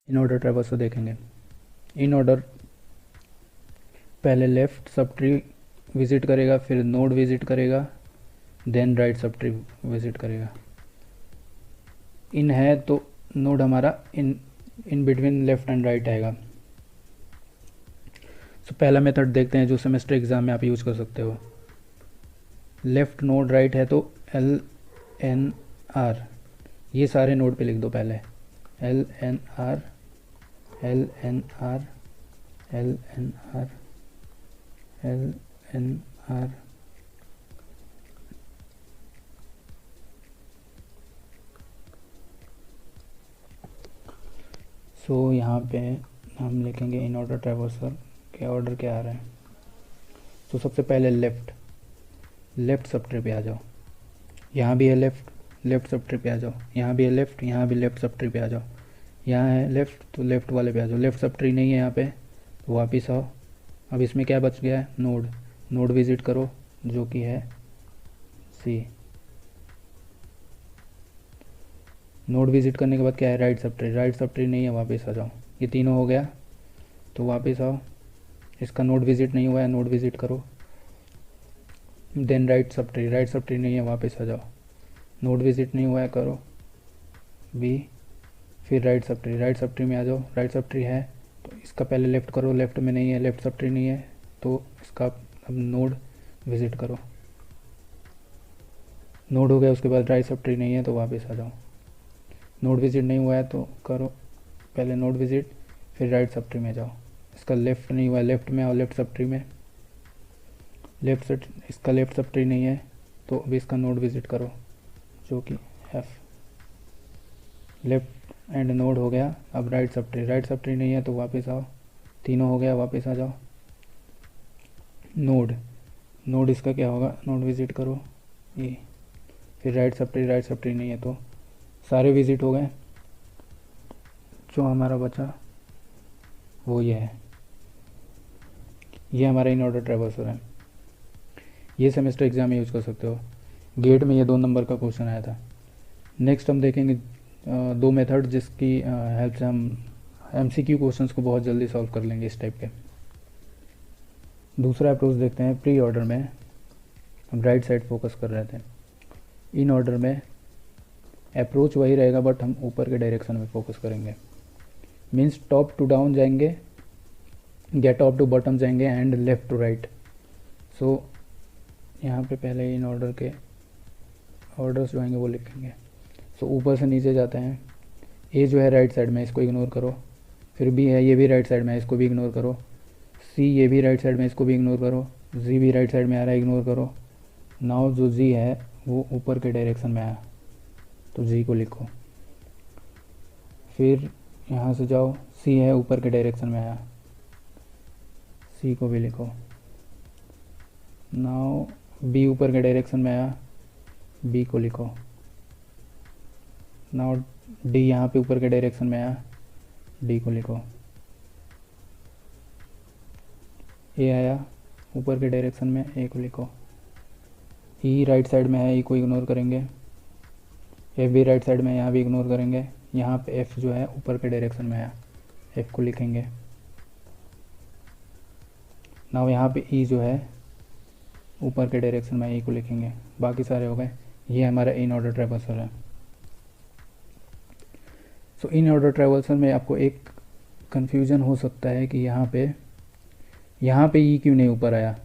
इन order traversal देखेंगे। In order पहले left sub tree visit करेगा, फिर नोड विज़िट करेगा, then right sub tree visit करेगा। इन है तो नोड हमारा in between left and right आएगा। तो पहला मेथड देखते हैं जो सेमेस्टर एग्ज़ाम में आप यूज़ कर सकते हो। लेफ़्ट नोड राइट है तो LNR, ये सारे नोड पे लिख दो पहले। LNR LNR LNR LNR। सो यहाँ पे हम लिखेंगे इन ऑर्डर ट्रैवर्सर के ऑर्डर क्या आ रहे हैं। तो सबसे पहले लेफ़्ट सब ट्री पे आ जाओ, यहाँ भी है लेफ़्ट सब ट्री पे आ जाओ, यहाँ भी है लेफ़्ट, यहाँ भी लेफ़्ट सब ट्री पे आ जाओ, यहाँ है लेफ़्ट तो लेफ़्ट वाले पे आ जाओ। लेफ़्ट सब ट्री नहीं है यहाँ पे तो वापस आओ। अब इसमें क्या बच गया है, नोड विज़िट करो जो कि है C। नोड विज़िट करने के बाद क्या है, राइट सब ट्री नहीं है, वापस आ जाओ। ये तीनों हो गया तो वापस आओ। इसका नोड विज़िट नहीं हुआ है, नोड विज़िट करो, देन राइट सब ट्री नहीं है, वापस आ जाओ। नोड विज़िट नहीं हुआ है, करो B, फिर राइट सब ट्री में आ जाओ। राइट सब ट्री है तो इसका पहले लेफ़्ट करो, लेफ़्ट में नहीं है, लेफ़्ट सब ट्री नहीं है तो इसका अब नोड विज़िट करो। नोड हो गया, उसके बाद राइट सब ट्री नहीं है तो वापस आ जाओ। नोड विज़िट नहीं हुआ है तो करो पहले नोड विज़िट, फिर राइट सब ट्री में जाओ। इसका लेफ़्ट नहीं हुआ है, लेफ़्ट में आओ, लेफ़्ट सब ट्री में। इसका लेफ़्ट सब ट्री नहीं है तो अभी इसका नोड विज़िट करो जो कि F। लेफ़्ट एंड नोड हो गया। अब राइट सब ट्री नहीं है तो वापस आओ। तीनों हो गया, वापस आ जाओ। नोड इसका क्या होगा, नोड विज़िट करो ये, फिर राइट सब ट्री नहीं है तो सारे विज़िट हो गए। जो हमारा बचा वो ये है, ये हमारा इन ऑर्डर ट्रैवर्सर है। ये सेमेस्टर एग्ज़ाम में यूज़ कर सकते हो। गेट में ये 2 नंबर का क्वेश्चन आया था। नेक्स्ट हम देखेंगे 2 मेथड जिसकी हेल्प से हम MCQ क्वेश्चंस को बहुत जल्दी सॉल्व कर लेंगे इस टाइप के। दूसरा अप्रोच देखते हैं। प्री ऑर्डर में हम राइट साइड फोकस कर रहे थे। इन ऑर्डर में अप्रोच वही रहेगा बट हम ऊपर के डायरेक्शन में फोकस करेंगे। मीन्स टॉप टू डाउन जाएंगे या टॉप टू बॉटम जाएंगे एंड लेफ़्ट टू राइट। सो यहाँ पे पहले इन ऑर्डर के ऑर्डर्स जो आएंगे वो लिखेंगे। सो ऊपर से नीचे जाते हैं। ए जो है राइट साइड में, इसको इग्नोर करो। फिर बी है, ये भी राइट साइड में है, इसको भी इग्नोर करो। सी ये भी राइट साइड में, इसको भी इग्नोर करो। जी भी राइट साइड में आ रहा है, इग्नोर करो। नाउ जो जी है वो ऊपर के डायरेक्शन में आया तो जी को लिखो। फिर यहाँ से जाओ, सी है ऊपर के डायरेक्शन में आया, सी को भी लिखो। नाउ बी ऊपर के डायरेक्शन में आया, बी को लिखो। नाउ डी यहाँ पे ऊपर के डायरेक्शन में आया, डी को लिखो। ए आया ऊपर के डायरेक्शन में, ए को लिखो। ई राइट साइड में है, ई को इग्नोर करेंगे। एफ भी राइट साइड में, यहाँ भी इग्नोर करेंगे। यहाँ पे एफ जो है ऊपर के डायरेक्शन में आया, एफ को लिखेंगे। नाउ यहाँ पे ई जो है ऊपर के डायरेक्शन में, ई को लिखेंगे। बाकी सारे हो गए। ये हमारा इन ऑर्डर ट्रैवर्सल है। सो इन ऑर्डर ट्रैवर्सल में आपको एक कन्फ्यूज़न हो सकता है कि यहाँ पे ई क्यों नहीं ऊपर आया,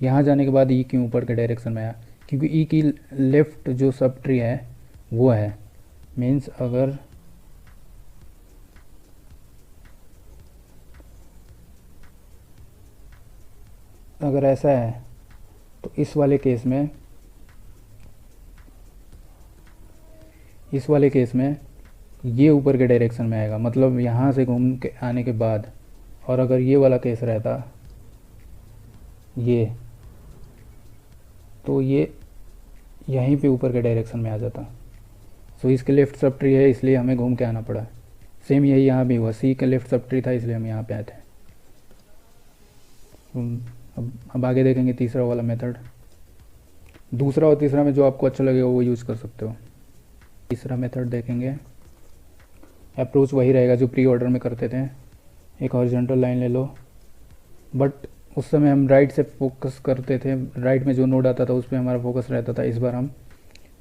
यहाँ जाने के बाद ई क्यों ऊपर के डायरेक्शन में आया। क्योंकि ई की लेफ़्ट जो सब ट्री है वो है। मीन्स अगर ऐसा है तो इस वाले केस में ये ऊपर के डायरेक्शन में आएगा। मतलब यहाँ से घूम के आने के बाद, और अगर ये वाला केस रहता ये, तो ये यहीं पे ऊपर के डायरेक्शन में आ जाता। सो इसके लेफ़्ट सब ट्री है इसलिए हमें घूम के आना पड़ा। सेम यही यहाँ भी हुआ, सी का लेफ़्ट सब ट्री था इसलिए हम यहाँ पे आए थे। अब आगे देखेंगे तीसरा वाला मेथड। दूसरा और तीसरा में जो आपको अच्छा लगेगा वो यूज़ कर सकते हो। तीसरा मेथड देखेंगे अप्रोच वही रहेगा जो प्री ऑर्डर में करते थे। एक हॉरिजॉन्टल लाइन ले लो, बट उस समय हम राइट से फोकस करते थे, राइट में जो नोड आता था उस पर हमारा फोकस रहता था। इस बार हम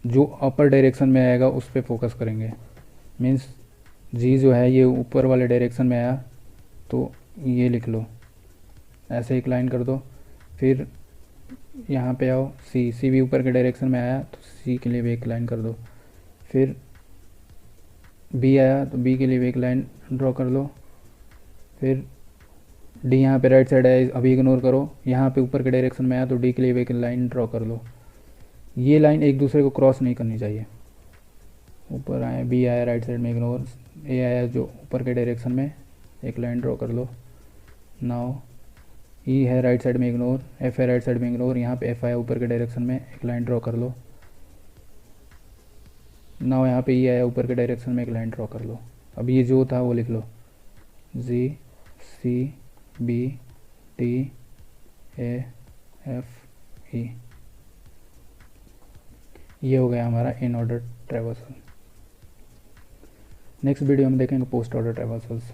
जो अपर डायरेक्शन में आएगा उस पर फोकस करेंगे। मीन्स जी जो है ये ऊपर वाले डायरेक्शन में आया तो ये लिख लो, ऐसे एक लाइन कर दो। फिर यहाँ पे आओ, सी भी ऊपर के डायरेक्शन में आया तो सी के लिए भी एक लाइन कर दो। फिर बी आया तो बी के लिए भी एक लाइन ड्रॉ कर लो। फिर डी यहाँ पे राइट साइड है, अभी इग्नोर करो। यहाँ पे ऊपर के डायरेक्शन में आया तो डी के लिए भी एक लाइन ड्रॉ कर लो। ये लाइन एक दूसरे को क्रॉस नहीं करनी चाहिए। ऊपर आए, बी आया राइट साइड में इग्नोर, ए आया जो ऊपर के डायरेक्शन में, एक लाइन ड्रॉ कर लो। नाउ ई है राइट साइड में इग्नोर, एफ है राइट साइड में इग्नोर, यहाँ पे एफ आया ऊपर के डायरेक्शन में, एक लाइन ड्रॉ कर लो। नाउ यहाँ पे ई आया ऊपर के डायरेक्शन में, एक लाइन ड्रॉ कर लो। अब ये जो था वो लिख लो, G C B T A F E. ये हो गया हमारा in order traversal. Next video में देखेंगे पोस्ट ऑर्डर ट्रैवर्सल्स।